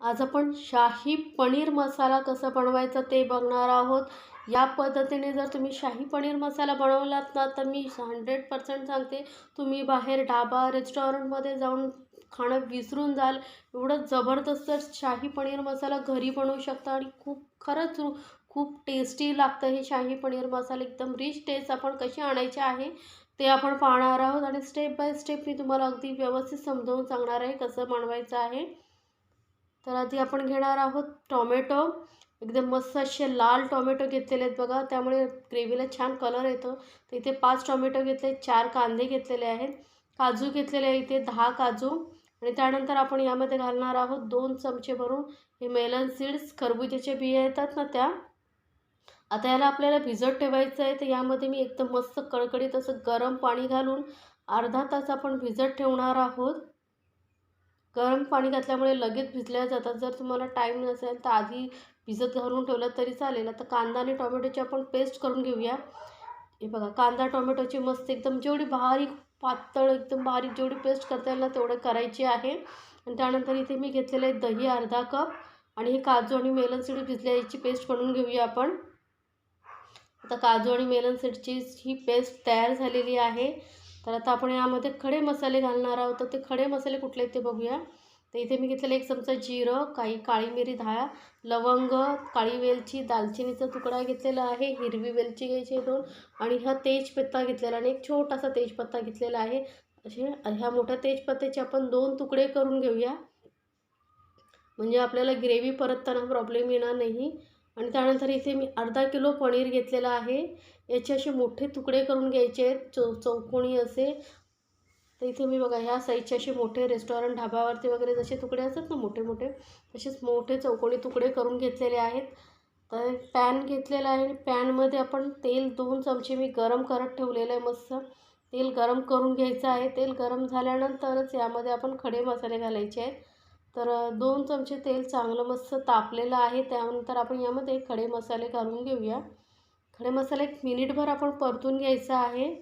आज आपण शाही पनीर मसाला कसा बनवायचा ते बघणार आहोत. या पद्धतीने जर तुम्ही शाही पनीर मसाला बनवलात ना, तर मी 100% सांगते, तुम्ही बाहेर ढाबा, रेस्टॉरंटमध्ये जाऊन खाणं विसरून जाल. एवढं जबरदस्त शाही पनीर मसाला घरी बनवू शकता आणि खूप टेस्टी लागतं हे शाही पनीर मसाला. एकदम रिच टेस्ट आपण कशी आणायची आहे, ते आपण पाहणार आहोत आणि स्टेप बाय स्टेप मी तुम्हाला अगदी व्यवस्थित समजावून सांगणार आहे कसं बनवायचं आहे. तर आधी आपण घेणार आहोत टोमॅटो. एकदम मस्त असे लाल टोमॅटो घेतलेले आहेत बघा, त्यामुळे ग्रेव्हीला छान कलर येतो. तर इथे 5 टोमॅटो घेतले, 4 कांदे घेतलेले आहेत, काजू घेतलेले आहे इथे 10 काजू आणि त्यानंतर आपण यामध्ये घालणार आहोत 2 चमचे भरून हे मेलन सीड्स, खरबुजाचे बिया येतात ना त्या. आता याला आपल्याला भिजत ठेवायचं आहे. तर यामध्ये मी एकदम मस्त कडकडीत असं गरम पाणी घालून अर्धा तास आपण भिजत ठेवणार आहोत. गरम पाणी घातल्यामुळे लगेच भिजल्या जातात. जर तुम्हाला टाईम नसेल तर आधी भिजत घालून ठेवलं तरी चालेल. आता कांदा आणि टोमॅटोची आपण पेस्ट करून घेऊया. हे बघा, कांदा टोमॅटोची मस्त एकदम जेवढी बारीक पातळ एकदम बारीक जेवढी पेस्ट करता येईल ना तेवढे करायची आहे. आणि त्यानंतर इथे मी घेतलेलं आहे दही अर्धा कप आणि हे काजू आणि मेलन सीड भिजल्या याची पेस्ट बनवून घेऊया आपण. आता काजू आणि मेलन सीडची ही पेस्ट तयार झालेली आहे. तर आता आपण यामध्ये खडे मसाले घालणार आहोत. तर ते खडे मसाले कुठले आहेत ते बघूया. तर इथे मी घेतलेलं 1 चमचा जिरं, काही काळी मिरी 10, लवंग, काळी वेलची, दालचिनीचा तुकडा घेतलेला आहे, हिरवी वेलची घ्यायची 2 आणि हा तेजपत्ता घेतलेला आणि एक छोटासा तेजपत्ता घेतलेला आहे. असे ह्या मोठ्या तेजपत्त्याचे आपण 2 तुकडे करून घेऊया, म्हणजे आपल्याला ग्रेव्ही परतताना प्रॉब्लेम येणार नाही. आणि त्यानंतर इथे मी अर्धा किलो पनीर घेतलेला आहे. याचे असे मोठे तुकडे करून घ्यायचे आहेत, चौकोनी असे. तर इथे मी बघा ह्या साईजचे असे मोठे रेस्टॉरंट ढाब्यावरती वगैरे जसे तुकडे असतात ना मोठे मोठे, तसेच मोठे चौकोनी तुकडे करून घेतलेले आहेत. तर पॅन घेतलेला आहे आणि पॅनमध्ये आपण तेल 2 चमचे मी गरम करत ठेवलेलं आहे. मस्त तेल गरम करून घ्यायचं आहे. तेल गरम झाल्यानंतरच यामध्ये आपण खडे मसाले घालायचे आहेत. तर 2 चमचे तेल चांगलं मस्त तापलेलं आहे. त्यानंतर आपण यामध्ये खडे मसाले घालून घेऊया. खडे मसाले 1 मिनिटभर आपण परतून घ्यायचं आहे.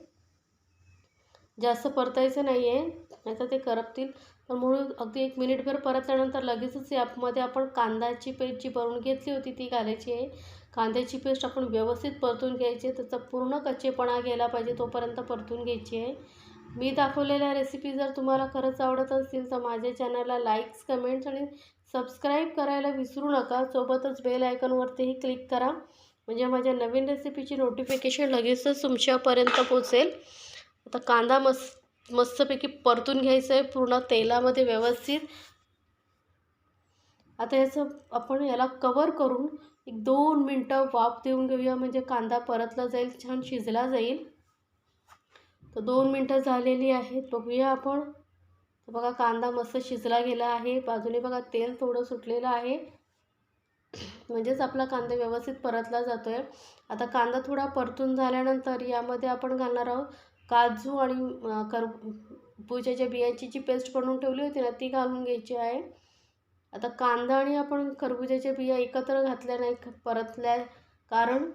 जास्त परतायचं नाही आहे, नाहीतर ते करपतील. तर म्हणून अगदी 1 मिनिटभर परतल्यानंतर लगेचच यामध्ये आपण कांद्याची पेस्ट जी बनवून घेतली होती ती घालायची आहे. कांद्याची पेस्ट आपण व्यवस्थित परतून घ्यायची आहे. त्याचा पूर्ण कच्चेपणा गेला पाहिजे तोपर्यंत परतून घ्यायची आहे. मी दाखवलेल्या रेसिपी जर तुम्हाला खरंच आवडत असतील तर माझ्या चॅनलला लाईक्स, कमेंट्स आणि सबस्क्राईब करायला विसरू नका. सोबतच बेल आयकॉनवरतीही क्लिक करा, म्हणजे माझ्या नवीन रेसिपीची नोटिफिकेशन लगेचच तुमच्यापर्यंत पोहोचेल. आता कांदा मस्तपैकी परतून घ्यायचा आहे पूर्ण तेलामध्ये व्यवस्थित. आता आपण याला कवर करून 1-2 मिनटं वाफ देऊन घेऊया, म्हणजे कांदा परतला जाईल, छान शिजला जाईल. तर 2 मिनटं झालेली आहेत, बघूया आपण. तर बघा कांदा मस्त शिजला गेला आहे. बाजूने बघा तेल थोडं सुटलेलं आहे, म्हणजेच आपला कांदा व्यवस्थित परतला जातो आहे. आता कांदा थोडा परतून झाल्यानंतर यामध्ये आपण घालणार आहोत काजू आणि खरबुजाच्या बियांची जी पेस्ट बनवून ठेवली होती ना ती घालून घ्यायची आहे. आता कांदा आणि आपण खरबुजाच्या बिया एकत्र घातल्या नाही परतल्या, कारण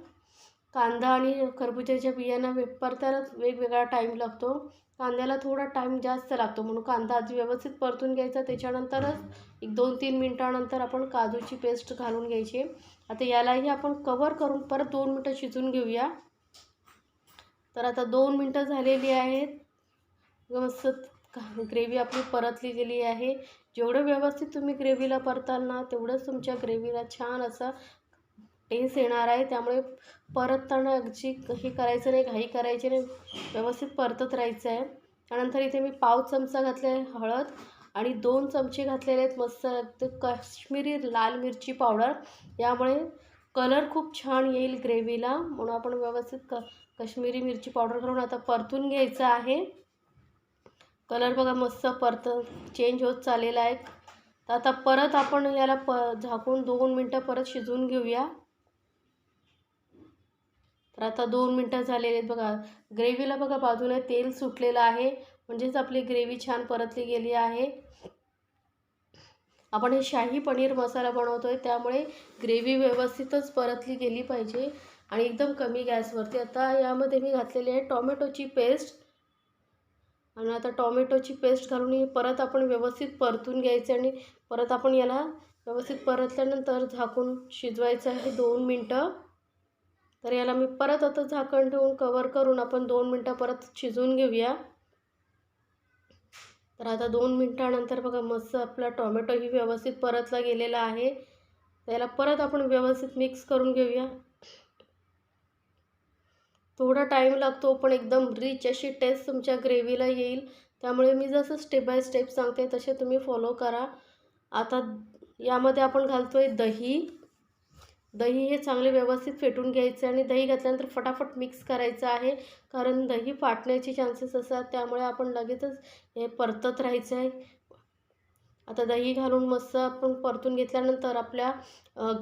कांदा आणि खरबुजाच्या बियांना परतायला वेगवेगळा टाईम लागतो. कांद्याला थोडा टाईम जास्त लागतो, म्हणून कांदा आधी व्यवस्थित परतून घ्यायचा. त्याच्यानंतरच 1-2-3 मिनटानंतर आपण काजूची पेस्ट घालून घ्यायची. आता यालाही आपण कवर करून परत 2 मिनटं शिजवून घेऊया. तर आता 2 मिनटं झालेली आहेत. मस्त ग्रेव्ही आपली परतली गेली आहे. जेवढं व्यवस्थित तुम्ही ग्रेव्हीला परताल ना तेवढंच तुमच्या ग्रेव्हीला छान असा टेस्ट येणार आहे. त्यामुळे परतताना अगदी हे करायचं नाही, घाई करायची नाही, व्यवस्थित परतत राहायचं आहे. त्यानंतर इथे मी पाव चमचा घातले हळद आणि 2 चमचे घातलेले आहेत मस्त काश्मीरी लाल मिरची पावडर. यामुळे कलर खूप छान येईल ग्रेव्हीला, म्हणून आपण व्यवस्थित काश्मीरी मिरची पावडर घालून आता परतून घ्यायचं आहे. कलर बघा मस्त चेंज होत चाललेला आहे. तर आता परत आपण याला झाकून 2 मिनटं परत शिजवून घेऊया. तर आता 2 मिनटं झालेले आहेत बघा. ग्रेव्हीला बघा बाजूने तेल सुटलेलं आहे, म्हणजेच आपली ग्रेव्ही छान परतली गेली आहे. आपण हे शाही पनीर मसाला बनवतो आहे, त्यामुळे ग्रेव्ही व्यवस्थितच परतली गेली पाहिजे आणि एकदम कमी गॅसवरती. आता यामध्ये मी घातलेली आहे टोमॅटोची पेस्ट आणि आता टोमॅटोची पेस्ट घालून परत आपण व्यवस्थित परतून घ्यायचे आणि परत आपण याला व्यवस्थित परतल्यानंतर झाकून शिजवायचं आहे 2 मिनटं. तर याला मी परत आता झाकण ठेवून कवर करून आपण 2 मिनटं परत शिजवून घेऊया. तर आता 2 मिनटानंतर बघा मस्त आपला टोमॅटोही व्यवस्थित परतला गेलेला आहे. त्याला परत आपण व्यवस्थित मिक्स करून घेऊया. थोडा टाईम लागतो पण एकदम रिच अशी टेस्ट तुमच्या ग्रेव्हीला येईल. त्यामुळे मी जसं स्टेप बाय स्टेप सांगते तसे तुम्ही फॉलो करा. आता यामध्ये आपण घालतोय दही. दही हे चांगले व्यवस्थित फेटून घ्यायचं आणि दही घातल्यानंतर फटाफट मिक्स करायचं आहे, कारण दही फाटण्याचे चान्सेस असतात. त्यामुळे आपण लगेचच हे परतत राहायचं आहे. आता दही घालून मस्त आपण परतून घेतल्यानंतर आपल्या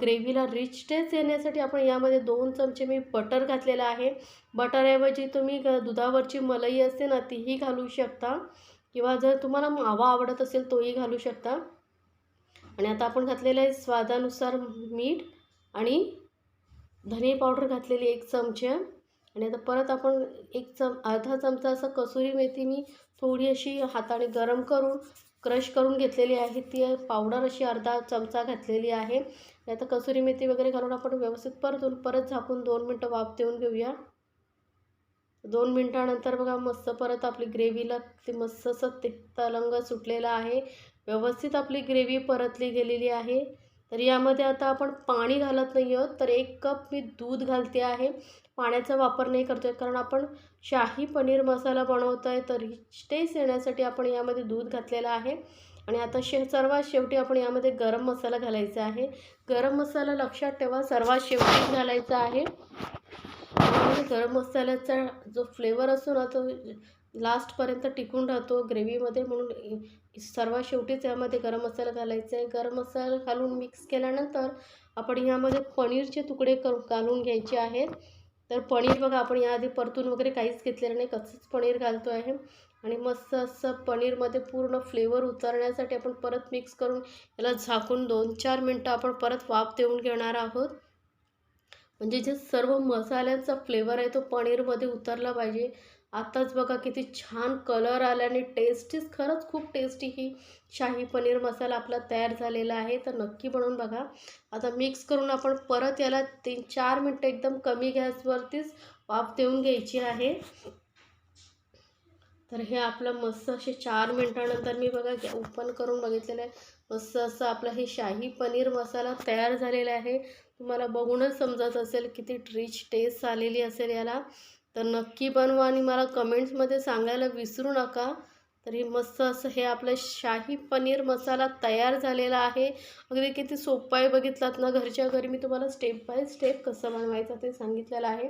ग्रेव्हीला रिच टेस्ट येण्यासाठी आपण यामध्ये 2 चमचे मी बटर घातलेलं आहे. बटरऐवजी तुम्ही दुधावरची मलाई असते ना तीही घालू शकता, किंवा जर तुम्हाला मावा आवडत असेल तोही घालू शकता. आणि आता आपण घातलेलं आहे स्वादानुसार मीठ आणि धने पावडर घातलेली 1 चमचा. आणि आता परत आपण अर्धा चमचा असं कसुरी मेथी मी थोडी अशी हाताने गरम करून क्रश करून घेतलेली आहे. ती पावडर अशी अर्धा चमचा घातलेली आहे. आता कसुरी मेथी वगैरे घालून आपण व्यवस्थित परतून परत झाकून 2 मिनटं वाफ देऊन घेऊया. 2 मिनटानंतर बघा मस्त परत आपली ग्रेव्हीला ते मस्त असं तलंग सुटलेला आहे. व्यवस्थित आपली ग्रेव्ही परतली गेलेली आहे. तर यामध्ये आता आपण पाणी घालत नाही आहोत. तर 1 कप मी दूध घालते आहे. पाण्याचा वापर नाही करतो आहे, कारण आपण शाही पनीर मसाला बनवतो आहे, तर रिच टेस्ट येण्यासाठी आपण यामध्ये दूध घातलेलं आहे. आणि आता सर्वात शेवटी आपण यामध्ये गरम मसाला घालायचा आहे. गरम मसाला लक्षात ठेवा सर्वात शेवटी घालायचा आहे. गरम मसाल्याचा जो फ्लेवर असतो ना तो लास्टपर्यंत टिकून राहतो ग्रेव्हीमध्ये, म्हणून सर्वात शेवटीच यामध्ये गरम मसाला घालायचा आहे. गरम मसाला घालून मिक्स केल्यानंतर आपण यामध्ये पनीरचे तुकडे घालून घ्यायचे आहेत. तर पनीर बघा आपण याआधी परतून वगैरे काहीच घेतलेलं नाही, कच्चंच पनीर घालतो आहे. आणि मस्त असं पनीरमध्ये पूर्ण फ्लेवर उतरण्यासाठी आपण परत मिक्स करून याला झाकून 2-4 मिनटं आपण परत वाफ देऊन घेणार आहोत. म्हणजे जे सर्व मसाल्यांचा फ्लेवर आहे तो पनीरमध्ये उतरला पाहिजे. आत्ताच बघा किती छान कलर आला आणि टेस्टीच खरंच खूप टेस्टी ही शाही पनीर मसाला आपला तयार झालेला आहे. तर नक्की बनवून बघा. आता मिक्स करून आपण परत याला 3-4 मिनटं एकदम कमी गॅसवरतीच वाफ देऊन घ्यायची आहे. तर हे आपलं मस्त असे 4 मिनटानंतर मी बघा ओपन करून बघितलेलं आहे. मस्त असं आपलं हे शाही पनीर मसाला तयार झालेला आहे. तुम्हाला बघूनच समजत असेल किती रिच टेस्ट आलेली असेल याला. तर नक्की बनवा आणि मला कमेंट्समध्ये सांगायला विसरू नका. तर हे मस्त असं हे आपलं शाही पनीर मसाला तयार झालेला आहे. अगदी किती सोपं आहे बघितलात ना. घरच्या घरी मी तुम्हाला स्टेप बाय स्टेप कसं बनवायचं ते सांगितलेलं आहे.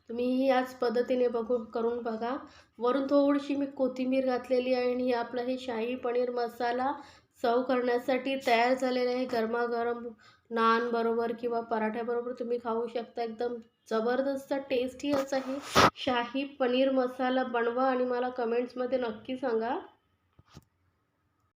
तुम्ही याच पद्धतीने करून बघा. वरून थोडीशी मी कोथिंबीर घातलेली आहे आणि आपला हे शाही पनीर मसाला सर्व करण्यासाठी तयार झालेला आहे. गरमागरम नान बरोबर किंवा पराठ्याबरोबर तुम्ही खाऊ शकता. एकदम जबरदस्त टेस्टी असा ही शाही पनीर मसाला बनवा आणि मला कमेंट्समध्ये नक्की सांगा.